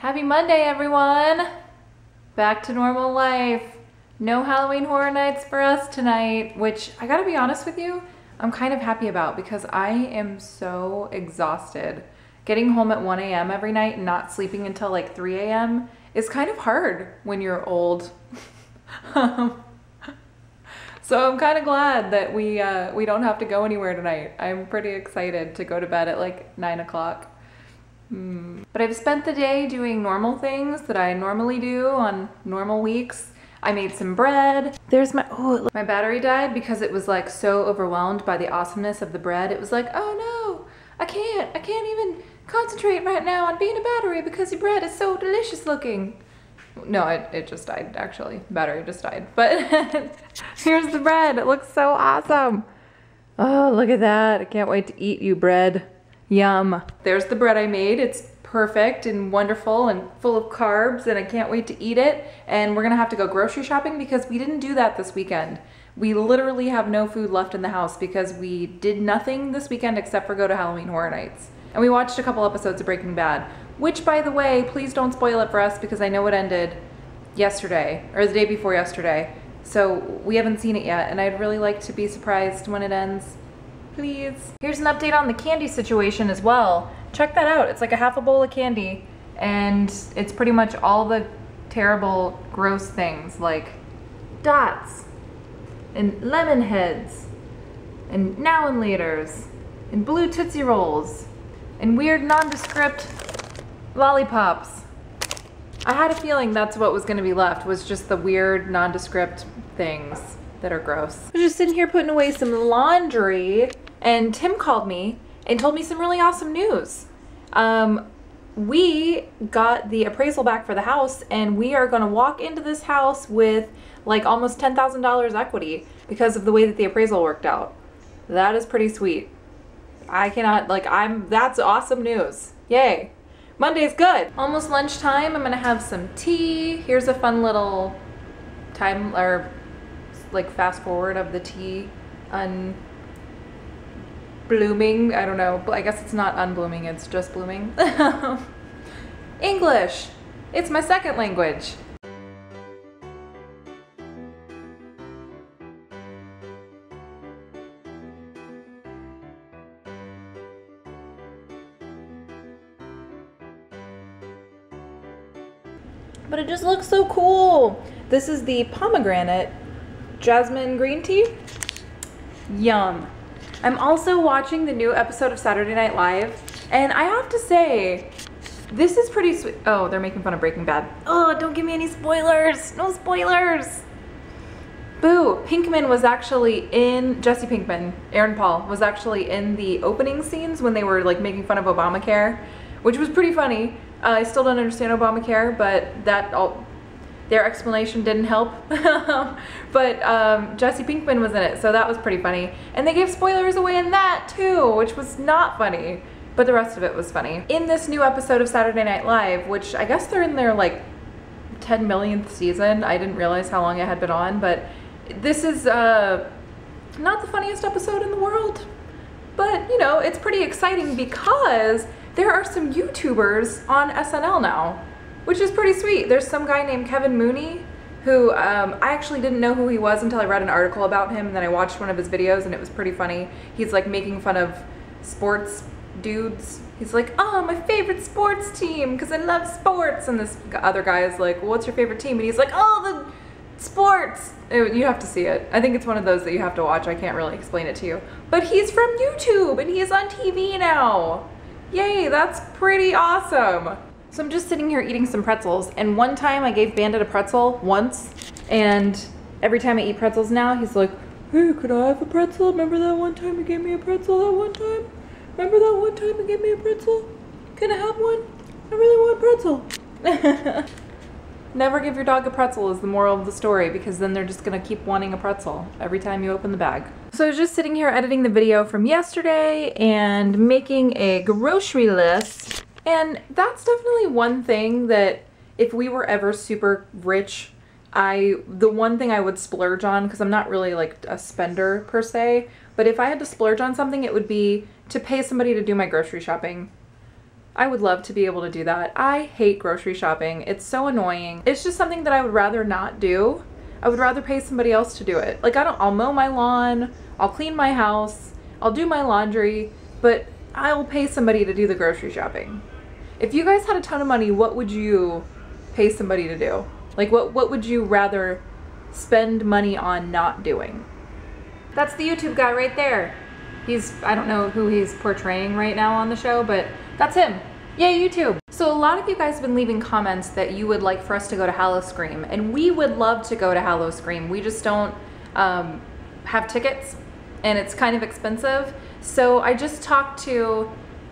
Happy Monday, everyone! Back to normal life. No Halloween Horror Nights for us tonight, which I gotta be honest with you, I'm kind of happy about because I am so exhausted. Getting home at 1 a.m. every night and not sleeping until like 3 a.m. is kind of hard when you're old. So I'm kind of glad that we don't have to go anywhere tonight. I'm pretty excited to go to bed at like 9 o'clock. But I've spent the day doing normal things that I normally do on normal weeks. I made some bread. There's my battery died because it was like so overwhelmed by the awesomeness of the bread. It was like, oh no, I can't even concentrate right now on being a battery because your bread is so delicious looking. No, it just died actually. Battery just died. But here's the bread. It looks so awesome. Oh, look at that. I can't wait to eat you, bread. Yum. There's the bread I made. It's perfect and wonderful and full of carbs and I can't wait to eat it. And we're gonna have to go grocery shopping because we didn't do that this weekend. We literally have no food left in the house because we did nothing this weekend except for go to Halloween Horror Nights. And we watched a couple episodes of Breaking Bad, which by the way, please don't spoil it for us because I know it ended yesterday or the day before yesterday. So we haven't seen it yet and I'd really like to be surprised when it ends. Please. Here's an update on the candy situation as well. Check that out. It's like a half a bowl of candy and it's pretty much all the terrible, gross things like dots and lemon heads and now and laters and blue Tootsie Rolls and weird nondescript lollipops. I had a feeling that's what was gonna be left, was just the weird nondescript things that are gross. I was just sitting here putting away some laundry and Tim called me and told me some really awesome news. We got the appraisal back for the house and we are gonna walk into this house with like almost $10,000 equity because of the way that the appraisal worked out. That is pretty sweet. I cannot, that's awesome news. Yay. Monday's good. Almost lunchtime, I'm gonna have some tea. Here's a fun little time, or like fast forward of the tea blooming. I don't know, I guess it's not unblooming, it's just blooming. English, it's my second language. But it just looks so cool. This is the pomegranate jasmine green tea. Yum. I'm also watching the new episode of Saturday Night Live, and I have to say, this is pretty sweet. Oh, they're making fun of Breaking Bad. Oh, don't give me any spoilers. No spoilers. Boo. Pinkman was actually in, Jesse Pinkman, Aaron Paul, was actually in the opening scenes when they were like making fun of Obamacare, which was pretty funny. I still don't understand Obamacare, but their explanation didn't help. But Jesse Pinkman was in it, so that was pretty funny. And they gave spoilers away in that too, which was not funny, but the rest of it was funny. In this new episode of Saturday Night Live, which I guess they're in their like 10 millionth season, I didn't realize how long it had been on, but this is not the funniest episode in the world. But, you know, it's pretty exciting because there are some YouTubers on SNL now, which is pretty sweet. There's some guy named Kevin Mooney who I actually didn't know who he was until I read an article about him and then I watched one of his videos and it was pretty funny. He's like making fun of sports dudes. He's like, oh, my favorite sports team because I love sports. And this other guy is like, well, what's your favorite team? And he's like, oh, the sports. You have to see it. I think it's one of those that you have to watch. I can't really explain it to you. But he's from YouTube and he's on TV now. Yay, that's pretty awesome. So I'm just sitting here eating some pretzels, and one time I gave Bandit a pretzel once, and every time I eat pretzels now, he's like, hey, could I have a pretzel? Remember that one time you gave me a pretzel that one time? Remember that one time you gave me a pretzel? Can I have one? I really want a pretzel. Never give your dog a pretzel is the moral of the story, because then they're just gonna keep wanting a pretzel every time you open the bag. So I was just sitting here editing the video from yesterday and making a grocery list. And that's definitely one thing that if we were ever super rich, the one thing I would splurge on, because I'm not really like a spender per se, but if I had to splurge on something, it would be to pay somebody to do my grocery shopping. I would love to be able to do that. I hate grocery shopping. It's so annoying. It's just something that I would rather not do. I would rather pay somebody else to do it. Like I'll mow my lawn, I'll clean my house, I'll do my laundry, but I'll pay somebody to do the grocery shopping. If you guys had a ton of money, what would you pay somebody to do? Like what would you rather spend money on not doing? That's the YouTube guy right there. I don't know who he's portraying right now on the show, but that's him. Yay, YouTube. So a lot of you guys have been leaving comments that you would like for us to go to Hallowscream, and we would love to go to Hallowscream. We just don't have tickets, and it's kind of expensive. So I just talked to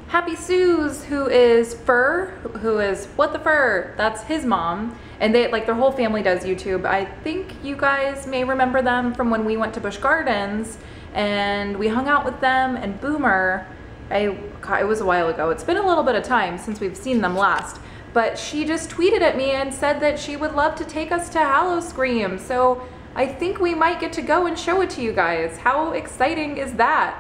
Happy Sue's, who is What the Fur, that's his mom, and they like their whole family does YouTube. I think you guys may remember them from when we went to Busch Gardens and we hung out with them, and Boomer, it was a while ago. It's been a little bit of time since we've seen them last, but she just tweeted at me and said that she would love to take us to Hallowscream. So I think we might get to go and show it to you guys. How exciting is that?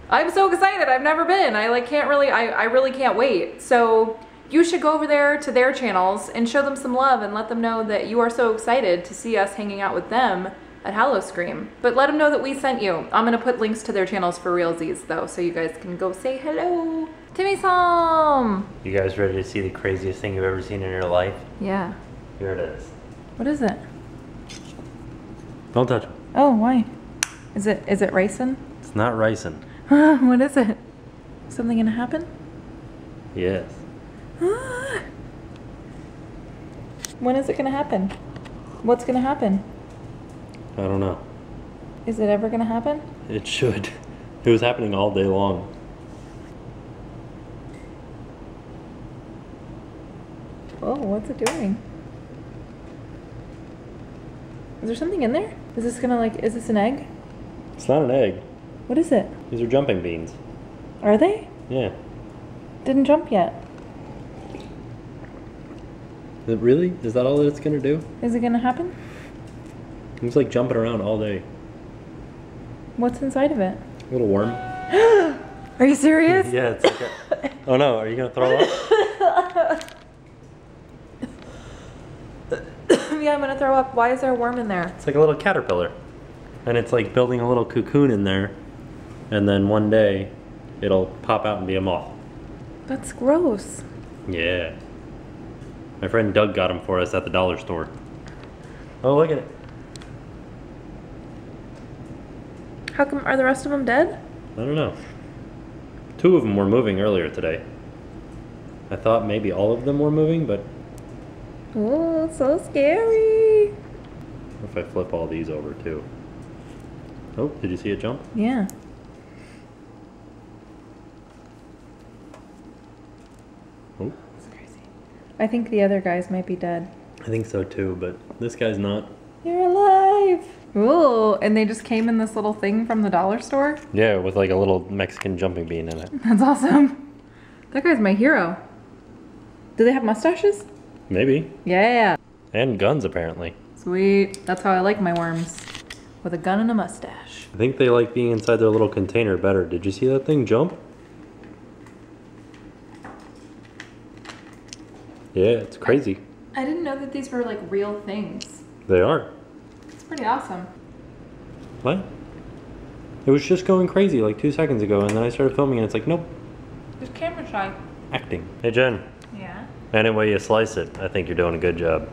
I'm so excited. I've never been. I really can't wait. So you should go over there to their channels and show them some love and let them know that you are so excited to see us hanging out with them at Hallowscream. But let them know that we sent you. I'm gonna put links to their channels for realsies though, so you guys can go say hello. Timmy-san! You guys ready to see the craziest thing you've ever seen in your life? Yeah. Here it is. What is it? Don't touch it. Oh, why? Is it ricin? It's not ricin. What is it? Something gonna happen? Yes. When is it gonna happen? What's gonna happen? I don't know. Is it ever gonna happen? It should. It was happening all day long. Oh, what's it doing? Is there something in there? Is this gonna is this an egg? It's not an egg. What is it? These are jumping beans. Are they? Yeah. Didn't jump yet. Really? Is that all that it's gonna do? Is it gonna happen? It's like jumping around all day. What's inside of it? A little worm. Are you serious? Yeah, it's like a... Oh no, are you gonna throw up? Yeah, I'm gonna throw up. Why is there a worm in there? It's like a little caterpillar. And it's like building a little cocoon in there. And then one day, it'll pop out and be a moth. That's gross. Yeah. My friend Doug got them for us at the dollar store. Oh, look at it. How come, are the rest of them dead? I don't know. 2 of them were moving earlier today. I thought maybe all of them were moving, but... Oh, so scary. What if I flip all these over too? Oh, did you see it jump? Yeah. Oh. That's crazy. I think the other guys might be dead. I think so too, but this guy's not. You're alive! Ooh, and they just came in this little thing from the dollar store? Yeah, with like a little Mexican jumping bean in it. That's awesome. That guy's my hero. Do they have mustaches? Maybe. Yeah. And guns, apparently. Sweet. That's how I like my worms. With a gun and a mustache. I think they like being inside their little container better. Did you see that thing jump? Yeah, it's crazy. I didn't know that these were like real things. They are. It's pretty awesome. What? It was just going crazy like 2 seconds ago, and then I started filming and it's like, nope. Just camera shy. Acting. Hey Jen. Yeah? Any way you slice it, I think you're doing a good job.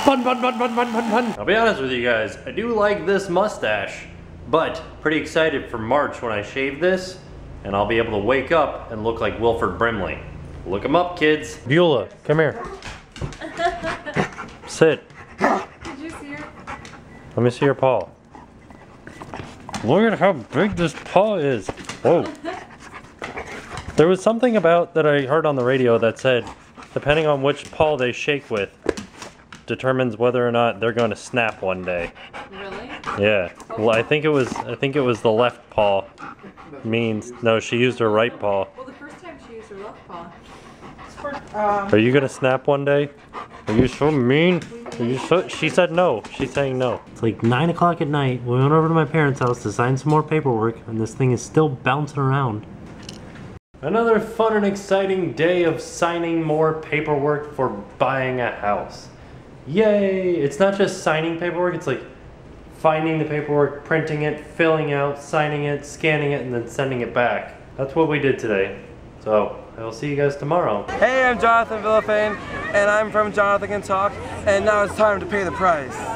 Fun. I'll be honest with you guys, I do like this mustache, but pretty excited for March when I shave this, and I'll be able to wake up and look like Wilford Brimley. Look him up, kids. Beulah, come here. Sit. Did you see her? Let me see your paw. Look at how big this paw is. Whoa. There was something about that I heard on the radio that said, depending on which paw they shake with, determines whether or not they're going to snap one day. Really? Yeah. Well, I think it was the left paw. Means no, she used her right paw. Well, the first time she used her left paw. Are you gonna snap one day? Are you so mean? Are you so? She said no. She's saying no. It's like 9 o'clock at night. We went over to my parents' house to sign some more paperwork, and this thing is still bouncing around. Another fun and exciting day of signing more paperwork for buying a house. Yay! It's not just signing paperwork, it's like finding the paperwork, printing it, filling out, signing it, scanning it, and then sending it back. That's what we did today. So, I will see you guys tomorrow. Hey, I'm Jonathan Villafane, and I'm from Jonathan Can Talk, and now it's time to pay the price.